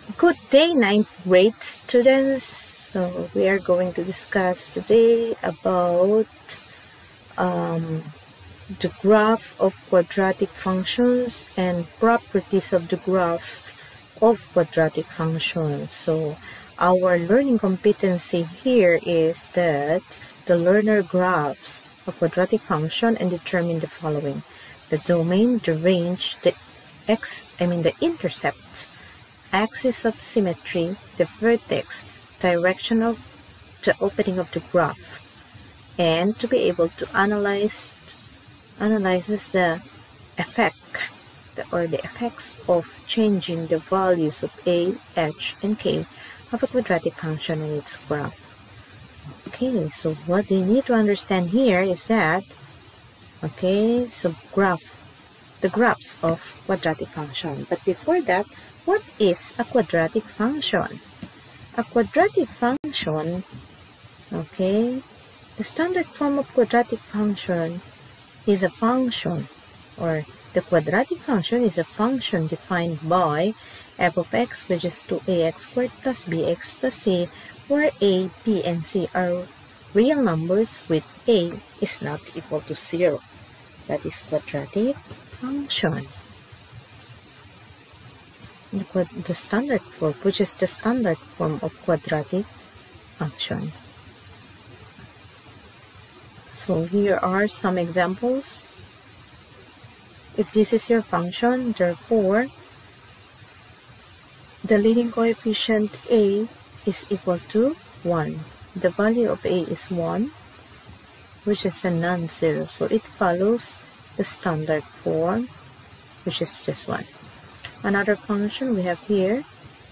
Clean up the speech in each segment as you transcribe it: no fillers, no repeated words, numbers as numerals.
Good day, ninth grade students. So we are going to discuss today about the graph of quadratic functions and properties of the graphs of quadratic functions. So our learning competency here is that the learner graphs a quadratic function and determine the following: the domain, the range, the intercept, axis of symmetry, the vertex, direction of the opening of the graph, and to be able to analyze the effects of changing the values of a, h, and k of a quadratic function in its graph. Okay, so what you need to understand here is that, okay, so the graphs of quadratic function. But before that, what is a quadratic function? A quadratic function, okay, the standard form of quadratic function is a function, or the quadratic function is a function defined by f of x, which is 2ax squared plus bx plus c, where a, b, and c are real numbers with a is not equal to 0. That is quadratic function. The standard form, which is the standard form of quadratic function. So here are some examples. If this is your function, therefore the leading coefficient a is equal to 1. The value of a is 1, which is a non-zero. So it follows the standard form, which is this one. Another function we have here,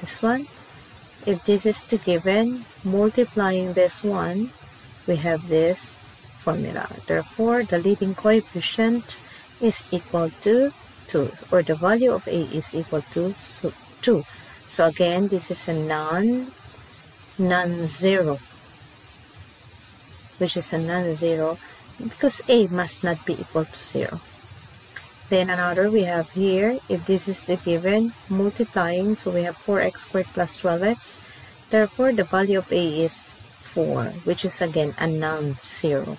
this one. If this is the given, multiplying this one, we have this formula. Therefore, the leading coefficient is equal to 2, or the value of a is equal to 2. So again, this is a non-zero, which is a non-zero because a must not be equal to 0. Then another we have here, if this is the given, multiplying, so we have 4x squared plus 12x. Therefore, the value of a is 4, which is again a non-zero.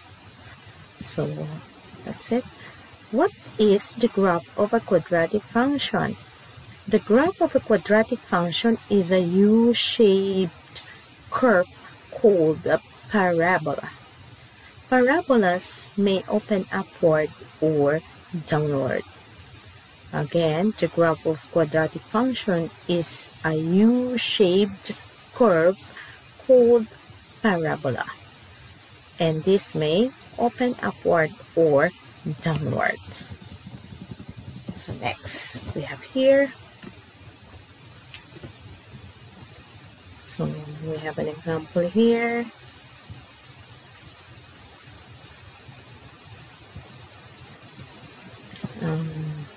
So that's it. What is the graph of a quadratic function? The graph of a quadratic function is a U-shaped curve called a parabola. Parabolas may open upward or downward. Again, the graph of quadratic function is a U-shaped curve called parabola, and this may open upward or downward. So next we have here, so we have an example here.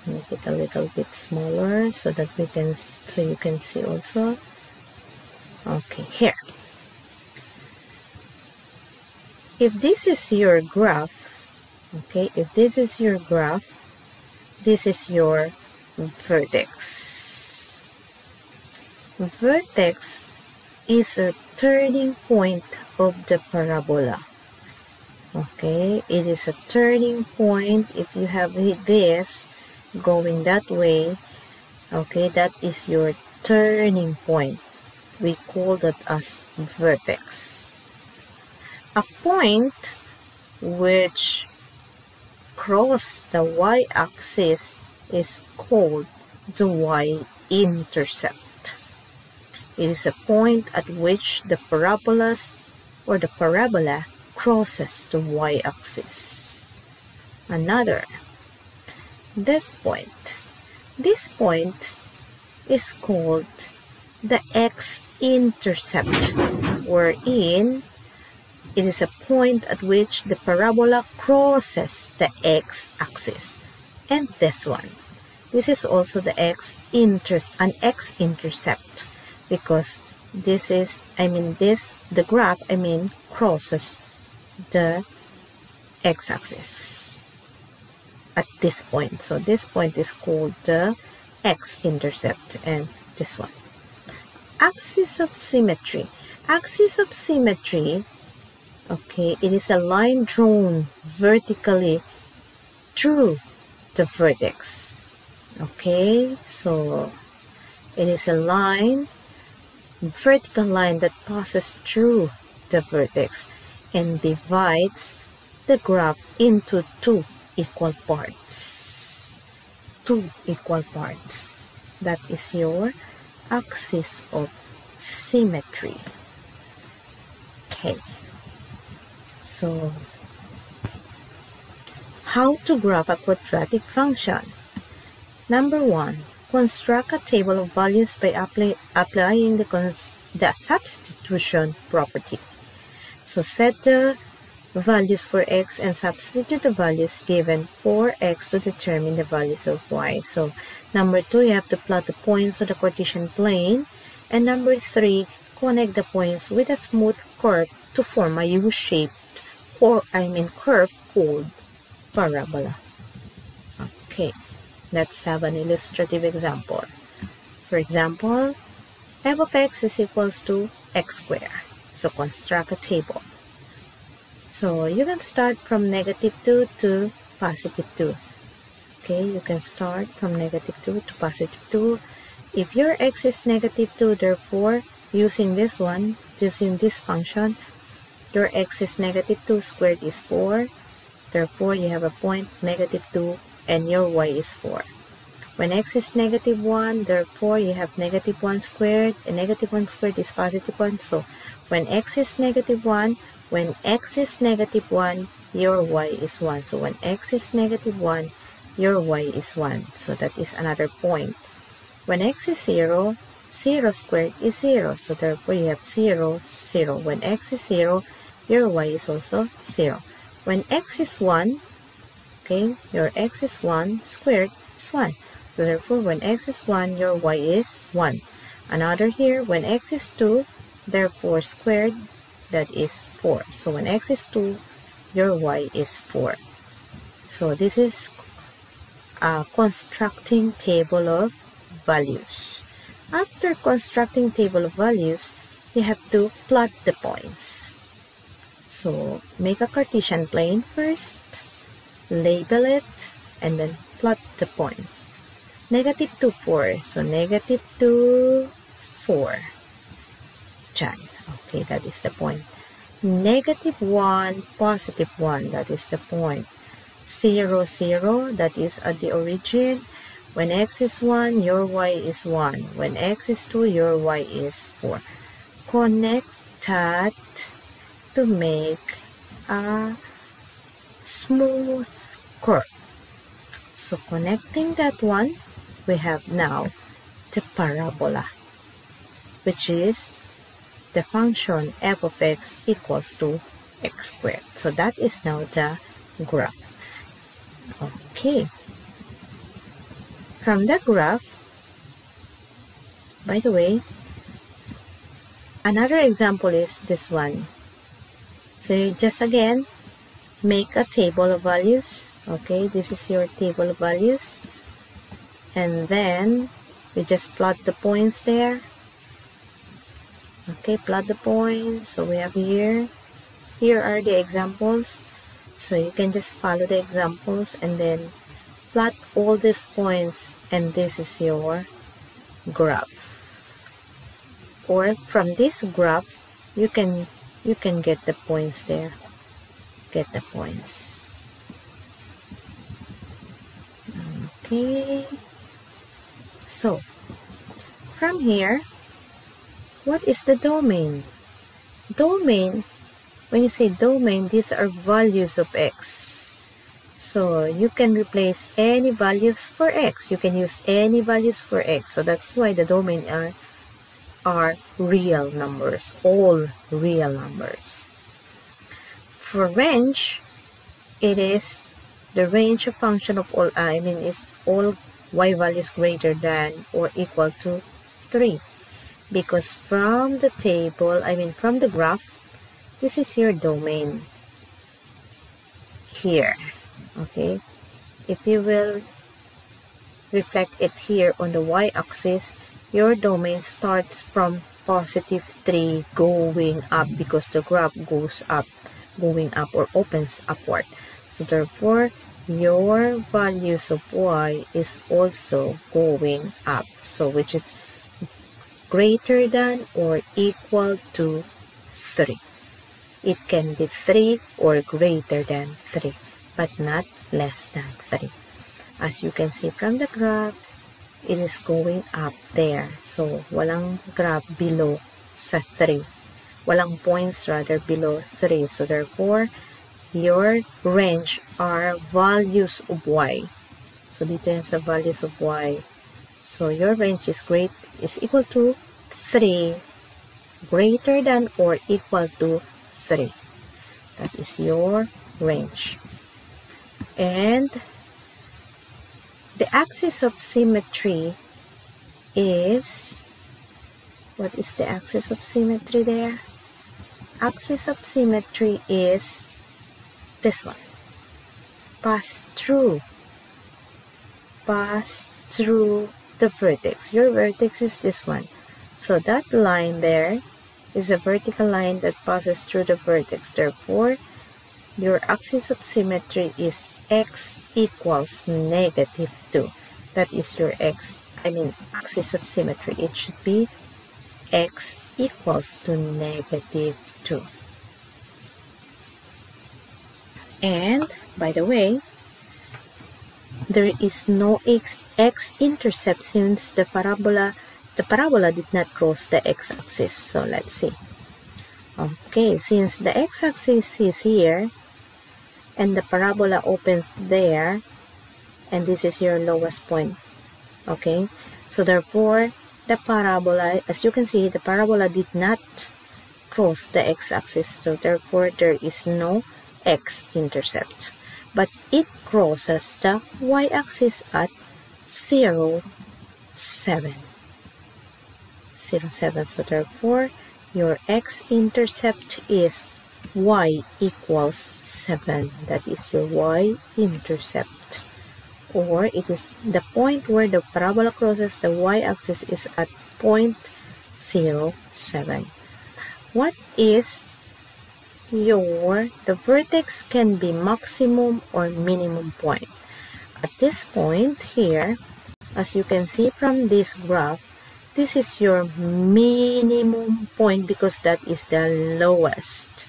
Make it a little bit smaller so that you can see also. Okay, here. If this is your graph, okay, if this is your graph, this is your vertex. Vertex is a turning point of the parabola. Okay, it is a turning point. If you have this going that way, okay, that is your turning point. We call that as vertex. A point which crosses the y-axis is called the y-intercept. It is a point at which the parabola crosses the y-axis. Another, this point is called the x-intercept, wherein it is a point at which the parabola crosses the x-axis. And this one, this is also the x-intercept, because this is, the graph, crosses the x-axis at this point. So this point is called the x-intercept, and this one. Axis of symmetry. Axis of symmetry, okay, it is a line drawn vertically through the vertex. Okay, so it is a line, vertical line that passes through the vertex and divides the graph into two equal parts. Two equal parts. That is your axis of symmetry. Okay. So, how to graph a quadratic function? Number 1. Construct a table of values by applying the substitution property. So, set the values for x and substitute the values given for x to determine the values of y. So, number 2, you have to plot the points on the Cartesian plane. And number 3, connect the points with a smooth curve to form a U-shaped curve called parabola. Okay, let's have an illustrative example. For example, f of x is equals to x squared. So construct a table. So you can start from -2 to +2. Okay, you can start from -2 to +2. If your x is -2, therefore, using this function, your x is -2 squared is 4. Therefore, you have a point -2 and your y is 4. When x is -1, therefore, you have -1 squared, and -1 squared is +1. So, when x is -1, your y is 1. So, when x is -1, your y is 1. So, that is another point. When x is 0, 0 squared is 0. So, therefore, you have 0, 0. When x is 0, your y is also 0. When x is 1, okay, your x is 1 squared is 1. So, therefore, when x is 1, your y is 1. Another here, when x is 2, therefore, squared, that is 4. So, when x is 2, your y is 4. So, this is a constructing table of values. After constructing table of values, you have to plot the points. So, make a Cartesian plane first, label it, and then plot the points. -2, 4. So, -2, 4. Dyan. Okay, that is the point. -1, +1. That is the point. 0, 0. That is at the origin. When x is 1, your y is 1. When x is 2, your y is 4. Connect that to make a smooth curve. So, connecting that one, we have now the parabola, which is the function f of x equals to x squared. So, that is now the graph. Okay. From the graph, by the way, another example is this one. So, just again, make a table of values. Okay, this is your table of values. And then, you just plot the points there. Okay, plot the points. So, we have here are the examples. So, you can just follow the examples and then plot all these points, and this is your graph. Or from this graph, you can get the points there. Get the points. Okay. So, from here, what is the domain? Domain, when you say domain, these are values of x. So, you can replace any values for x. You can use any values for x. So, that's why the domain are real numbers. All real numbers. For range, it is the range of function of all, is all y values greater than or equal to 3. Because from the table, from the graph, this is your domain. Here. Okay, if you will reflect it here on the y-axis, your domain starts from positive 3 going up because the graph goes up, going up or opens upward. So therefore, your values of y is also going up. So which is greater than or equal to 3. It can be 3 or greater than 3, but not less than 3. As you can see from the graph, it is going up there. So, walang graph below sa 3. Walang points rather below 3. So, therefore, your range are values of y. So, dito yan sa values of y. So, your range is equal to 3, greater than or equal to 3. That is your range. And the axis of symmetry is, what is the axis of symmetry there? Axis of symmetry is this one. Pass through the vertex. Your vertex is this one. So that line there is a vertical line that passes through the vertex. Therefore, your axis of symmetry is x equals negative 2. That is your axis of symmetry. It should be x equals to negative 2. And, by the way, there is no x-intercept since the parabola did not cross the x-axis. So, let's see. Okay, since the x-axis is here, and the parabola opens there, and this is your lowest point. Okay, so therefore, the parabola, as you can see, the parabola did not cross the x-axis. So therefore, there is no x-intercept. But it crosses the y-axis at 0, 7. 0, 7. So therefore, your x-intercept is y equals 7. That is your y-intercept. Or it is the point where the parabola crosses the y-axis is at point 0, 7. What is the vertex can be maximum or minimum point. At this point here, as you can see from this graph, this is your minimum point because that is the lowest.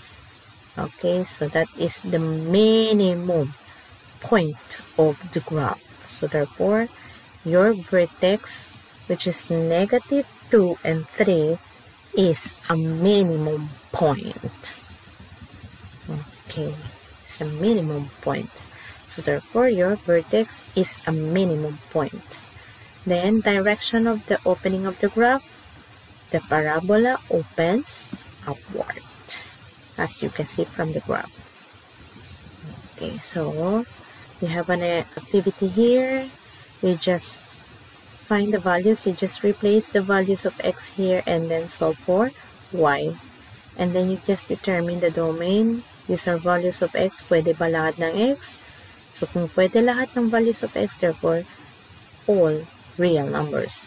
Okay, so that is the minimum point of the graph. So therefore, your vertex, which is negative 2 and 3, is a minimum point. Okay, it's a minimum point. So therefore, your vertex is a minimum point. Then, direction of the opening of the graph, the parabola opens upward, as you can see from the graph. Okay, so we have an activity here. We just find the values. You just replace the values of x here and then solve for y. And then you just determine the domain. These are values of x. Pwede ba lahat ng x? So, kung pwede lahat ng values of x, therefore, all real numbers.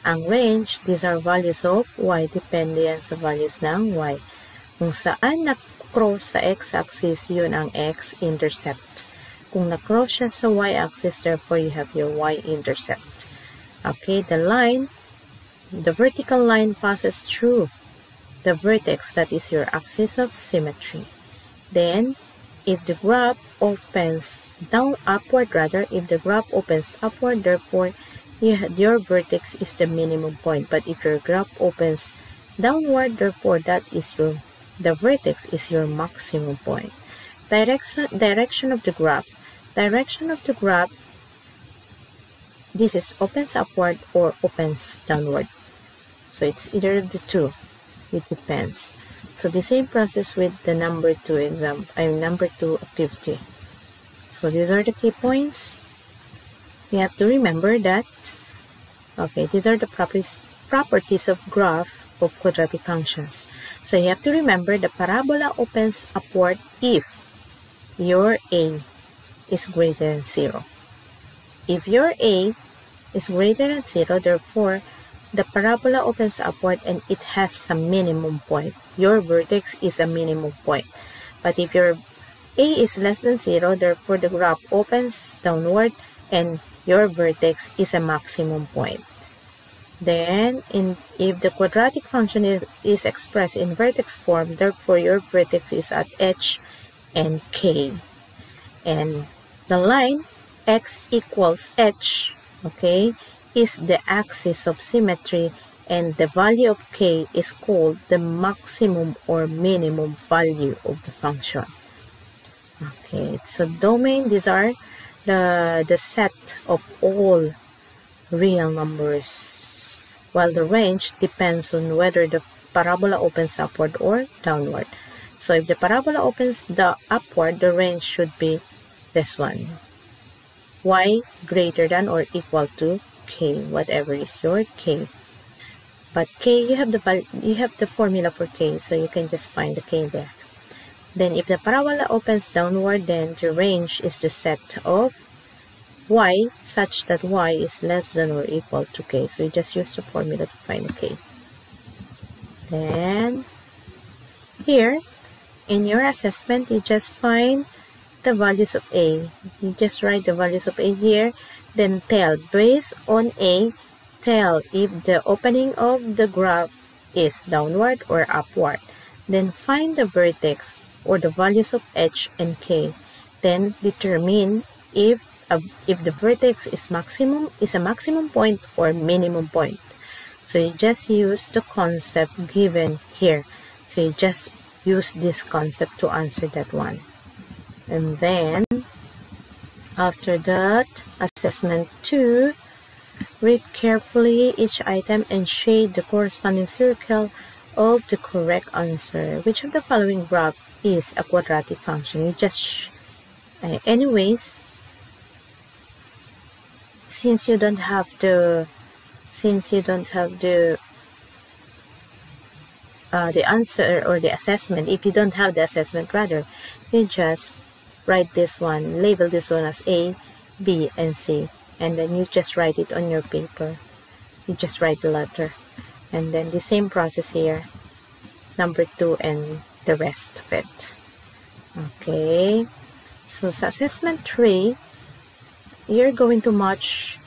Ang range, these are values of y. Depende yan sa values ng y. Kung saan na-cross sa x-axis, yun ang x-intercept. Kung na-cross siya sa y-axis, therefore, you have your y-intercept. Okay, the vertical line passes through the vertex, that is your axis of symmetry. Then, if the graph opens upward, if the graph opens upward, therefore, your vertex is the minimum point. But if your graph opens downward, therefore, the vertex is your maximum point. Direction of the graph. Direction of the graph, this is opens upward or opens downward. So it's either of the two. It depends. So the same process with the number 2 activity. So these are the key points. We have to remember that. Okay, these are the properties of graph of quadratic functions. So you have to remember the parabola opens upward if your a is greater than 0. If your a is greater than 0, therefore the parabola opens upward and it has some minimum point. Your vertex is a minimum point. But if your A is less than 0, therefore the graph opens downward and your vertex is a maximum point. Then, if the quadratic function is expressed in vertex form, therefore your vertex is at H and K. And the line x equals H, okay, is the axis of symmetry, and the value of K is called the maximum or minimum value of the function. Okay, so domain, these are the set of all real numbers, while the range depends on whether the parabola opens upward or downward. So if the parabola opens upward, the range should be this one, y greater than or equal to k, whatever is your k. But k, you have the formula for k, so you can just find the k there. Then if the parabola opens downward, then the range is the set of y such that y is less than or equal to k. So you just use the formula to find the k. Then here in your assessment, you just find the values of A. You just write the values of A here, then tell based on A, tell if the opening of the graph is downward or upward. Then find the vertex or the values of H and K. Then determine if the vertex is a maximum point or minimum point. So you just use the concept given here. So you just use this concept to answer that one. And then after that, assessment 2, read carefully each item and shade the corresponding circle of the correct answer. Which of the following graph is a quadratic function? You just anyways, since you don't have the answer or the assessment, if you don't have the assessment rather, you just write this one, label this one as A, B, and C, and then you just write it on your paper. You just write the letter, and then the same process here, number 2 and the rest of it. Okay, so assessment 3, you're going to match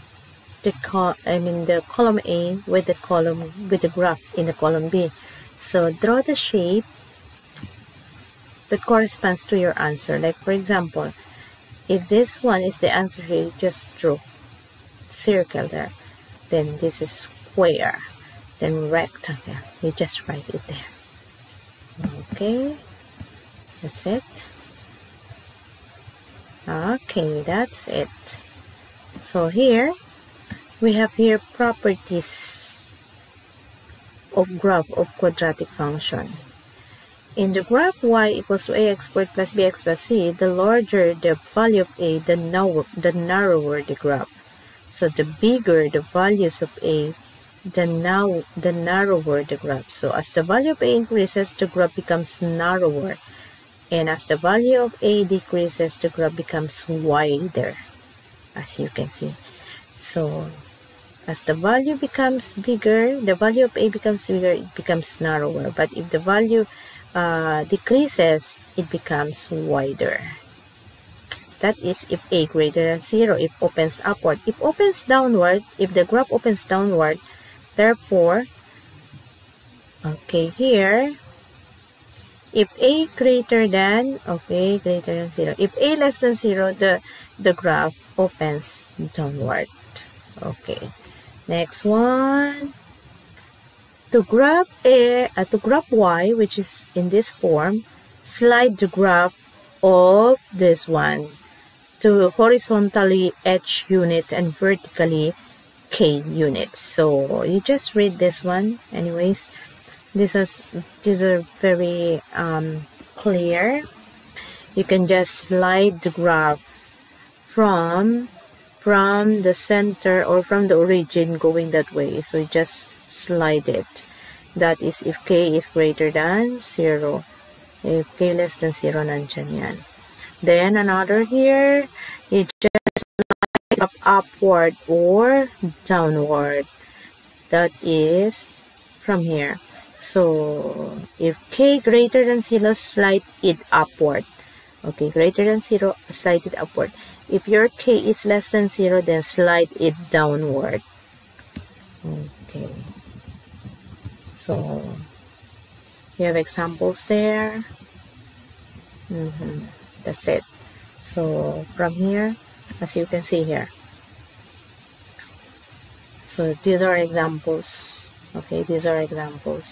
the column A with the graph in the column B. So draw the shape that corresponds to your answer. Like for example, if this one is the answer here, you just draw circle there. Then this is square, then rectangle. You just write it there. Okay, that's it. Okay, that's it. So here we have here properties of graph of quadratic function. In the graph y equals to ax squared plus bx plus c, the larger the value of a, the narrower the graph. So the bigger the values of a, the narrower the graph. So as the value of a increases, the graph becomes narrower. And as the value of a decreases, the graph becomes wider, as you can see. So as the value becomes bigger, the value of a becomes bigger, it becomes narrower. But if the value decreases, it becomes wider. That is if a greater than 0, if opens upward. If opens downward, if the graph opens downward, therefore, okay, here, if a greater than 0, if a less than 0, the graph opens downward. Okay, next one. To graph y, which is in this form, slide the graph of this one to horizontally h unit and vertically k units. So you just read this one. Anyways, these are very clear. You can just slide the graph from the center or from the origin going that way. So you just slide it. That is if k is greater than 0. If k less than 0, nandyan yan. Then another here, you just slide up upward or downward. that is from here. So if k greater than 0, slide it upward. Okay, greater than 0, slide it upward. If your k is less than 0, then slide it downward. Okay. So you have examples there. That's it. So from here, as you can see here. So these are examples. Okay, these are examples.